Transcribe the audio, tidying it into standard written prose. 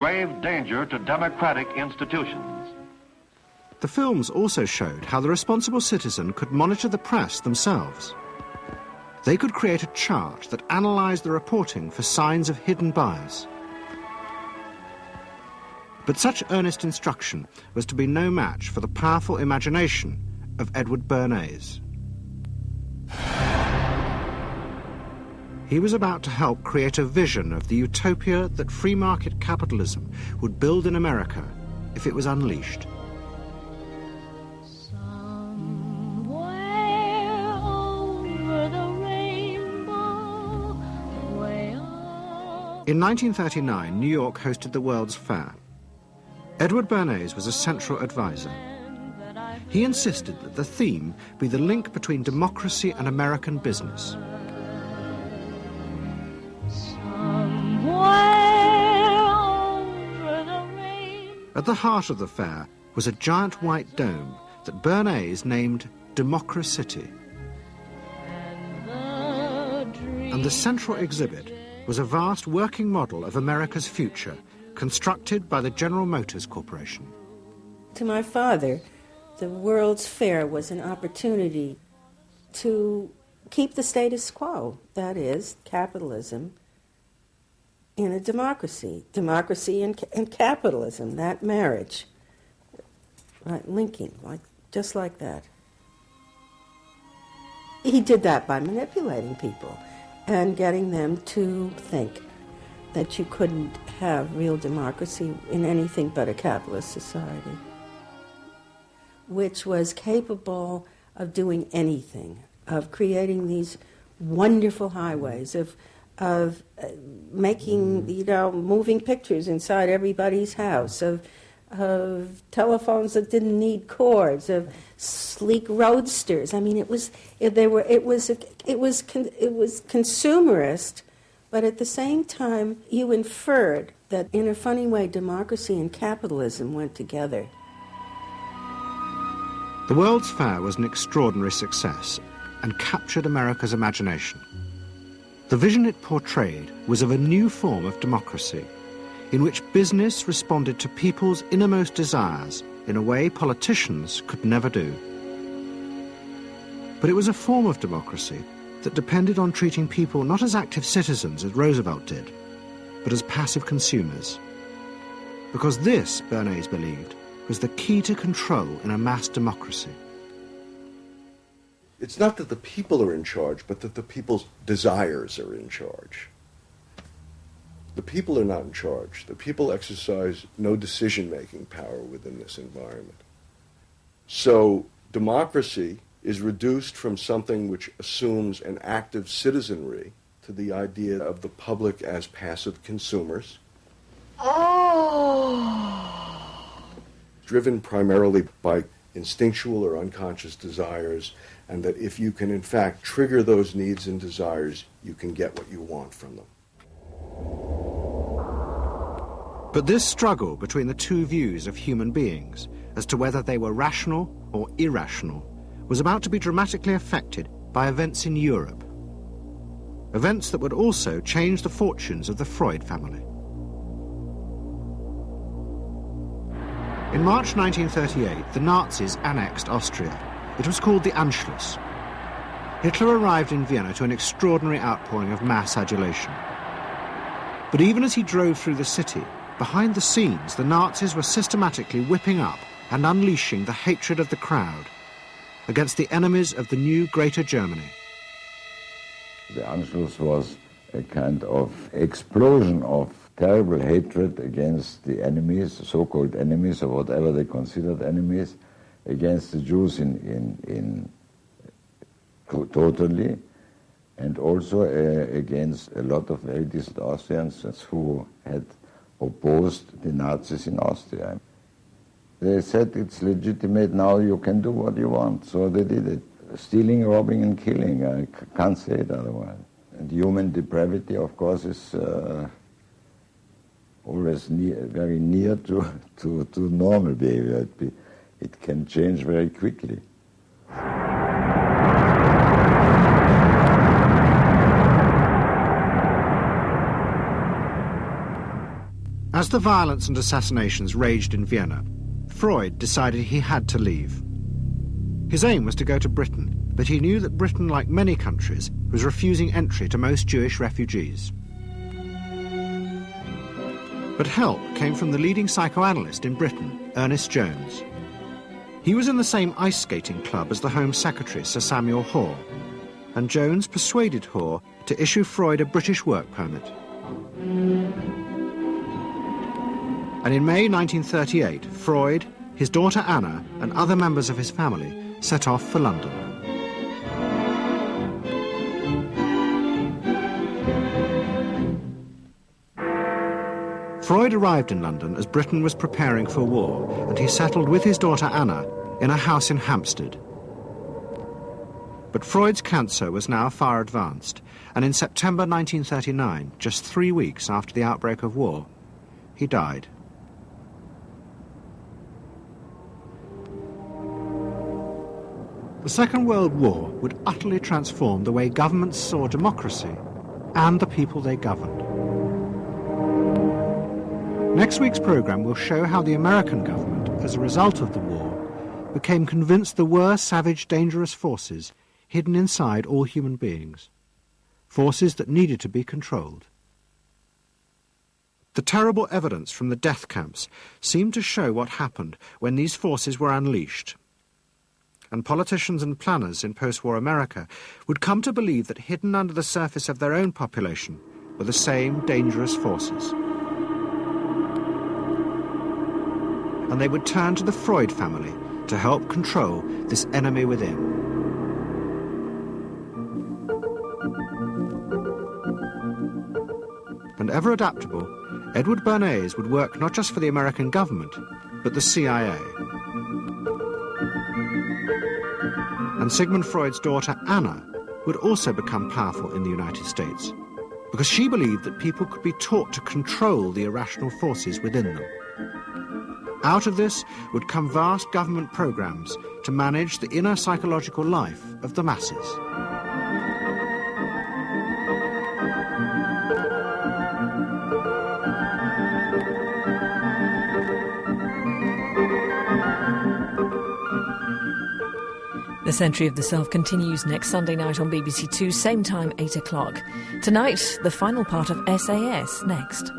grave danger to democratic institutions. The films also showed how the responsible citizen could monitor the press themselves. They could create a chart that analysed the reporting for signs of hidden bias. But such earnest instruction was to be no match for the powerful imagination of Edward Bernays. He was about to help create a vision of the utopia that free market capitalism would build in America if it was unleashed. In 1939, New York hosted the World's Fair. Edward Bernays was a central advisor. He insisted that the theme be the link between democracy and American business. At the heart of the fair was a giant white dome that Bernays named Democracity. And the central exhibit was a vast working model of America's future, constructed by the General Motors Corporation. To my father, the World's Fair was an opportunity to keep the status quo, that is, capitalism, in a democracy. Democracy and capitalism, that marriage, right, linking, just like that. He did that by manipulating people and getting them to think that you couldn't have real democracy in anything but a capitalist society, which was capable of doing anything, of creating these wonderful highways, of making, moving pictures inside everybody's house, of telephones that didn't need cords, of sleek roadsters. I mean, it was consumerist, but at the same time, you inferred that in a funny way, democracy and capitalism went together. The World's Fair was an extraordinary success and captured America's imagination. The vision it portrayed was of a new form of democracy, in which business responded to people's innermost desires in a way politicians could never do. But it was a form of democracy that depended on treating people not as active citizens, as Roosevelt did, but as passive consumers. Because this, Bernays believed, was the key to control in a mass democracy. It's not that the people are in charge, but that the people's desires are in charge. The people are not in charge. The people exercise no decision-making power within this environment. So democracy is reduced from something which assumes an active citizenry to the idea of the public as passive consumers. Driven primarily by instinctual or unconscious desires, and that if you can in fact trigger those needs and desires, you can get what you want from them. But this struggle between the two views of human beings as to whether they were rational or irrational was about to be dramatically affected by events in Europe. Events that would also change the fortunes of the Freud family. In March 1938, the Nazis annexed Austria. It was called the Anschluss. Hitler arrived in Vienna to an extraordinary outpouring of mass adulation. But even as he drove through the city, behind the scenes, the Nazis were systematically whipping up and unleashing the hatred of the crowd against the enemies of the new Greater Germany. The Anschluss was a kind of explosion of terrible hatred against the enemies, so-called enemies, or whatever they considered enemies, against the Jews totally, and also against a lot of very decent Austrians who had opposed the Nazis in Austria. They said it's legitimate, now you can do what you want, so they did it. Stealing, robbing and killing, I can't say it otherwise. And human depravity, of course, is always very near to normal behavior. It can change very quickly. As the violence and assassinations raged in Vienna, Freud decided he had to leave. His aim was to go to Britain, but he knew that Britain, like many countries, was refusing entry to most Jewish refugees. But help came from the leading psychoanalyst in Britain, Ernest Jones. He was in the same ice skating club as the Home Secretary, Sir Samuel Hoare, and Jones persuaded Hoare to issue Freud a British work permit. And in May 1938, Freud, his daughter Anna, and other members of his family set off for London. Freud arrived in London as Britain was preparing for war, and he settled with his daughter Anna in a house in Hampstead. But Freud's cancer was now far advanced, and in September 1939, just 3 weeks after the outbreak of war, he died. The Second World War would utterly transform the way governments saw democracy and the people they governed. Next week's programme will show how the American government, as a result of the war, became convinced there were savage, dangerous forces hidden inside all human beings, forces that needed to be controlled. The terrible evidence from the death camps seemed to show what happened when these forces were unleashed, and politicians and planners in post-war America would come to believe that hidden under the surface of their own population were the same dangerous forces. And they would turn to the Freud family to help control this enemy within. And ever adaptable, Edward Bernays would work not just for the American government, but the CIA. And Sigmund Freud's daughter, Anna, would also become powerful in the United States, because she believed that people could be taught to control the irrational forces within them. Out of this would come vast government programs to manage the inner psychological life of the masses. The Century of the Self continues next Sunday night on BBC Two, same time, 8 o'clock. Tonight, the final part of SAS next.